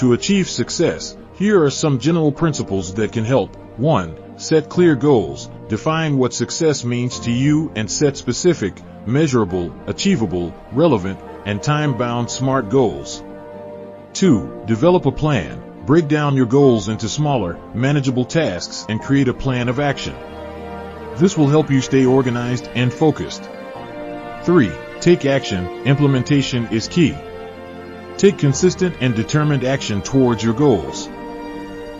To achieve success, here are some general principles that can help. 1. Set clear goals. Define what success means to you and set specific, measurable, achievable, relevant, and time-bound SMART goals. 2. Develop a plan. Break down your goals into smaller, manageable tasks and create a plan of action. This will help you stay organized and focused. 3. Take action. Implementation is key. Take consistent and determined action towards your goals.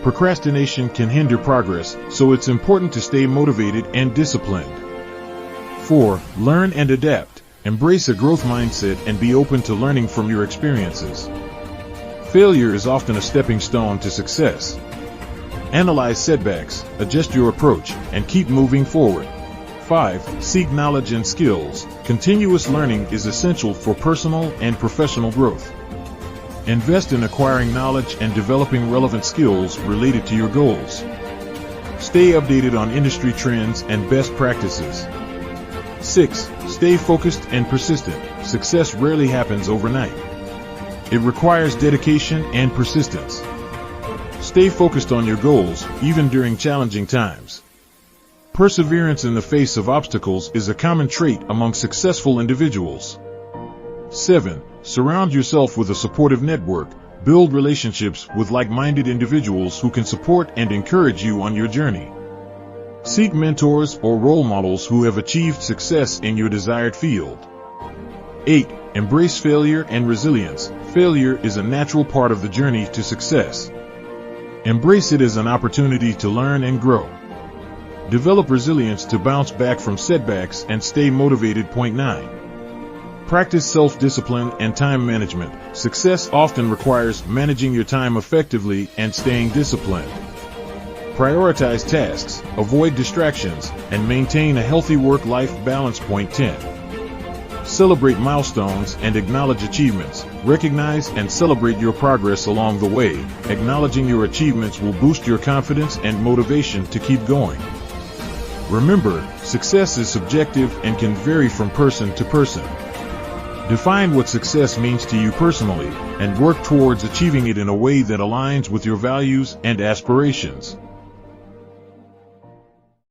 Procrastination can hinder progress, so it's important to stay motivated and disciplined. 4. Learn and adapt. Embrace a growth mindset and be open to learning from your experiences. Failure is often a stepping stone to success. Analyze setbacks, adjust your approach, and keep moving forward. 5. Seek knowledge and skills. Continuous learning is essential for personal and professional growth. Invest in acquiring knowledge and developing relevant skills related to your goals. Stay updated on industry trends and best practices. 6. Stay focused and persistent. Success rarely happens overnight. It requires dedication and persistence. Stay focused on your goals, even during challenging times. Perseverance in the face of obstacles is a common trait among successful individuals. 7. Surround yourself with a supportive network. Build relationships with like-minded individuals who can support and encourage you on your journey. Seek mentors or role models who have achieved success in your desired field. 8. Embrace failure and resilience. Failure is a natural part of the journey to success. Embrace it as an opportunity to learn and grow. Develop resilience to bounce back from setbacks and stay motivated. 9. Practice self-discipline and time management. Success often requires managing your time effectively and staying disciplined. Prioritize tasks, avoid distractions, and maintain a healthy work-life balance. 10. Celebrate milestones and acknowledge achievements. Recognize and celebrate your progress along the way. Acknowledging your achievements will boost your confidence and motivation to keep going. Remember, success is subjective and can vary from person to person. Define what success means to you personally and work towards achieving it in a way that aligns with your values and aspirations.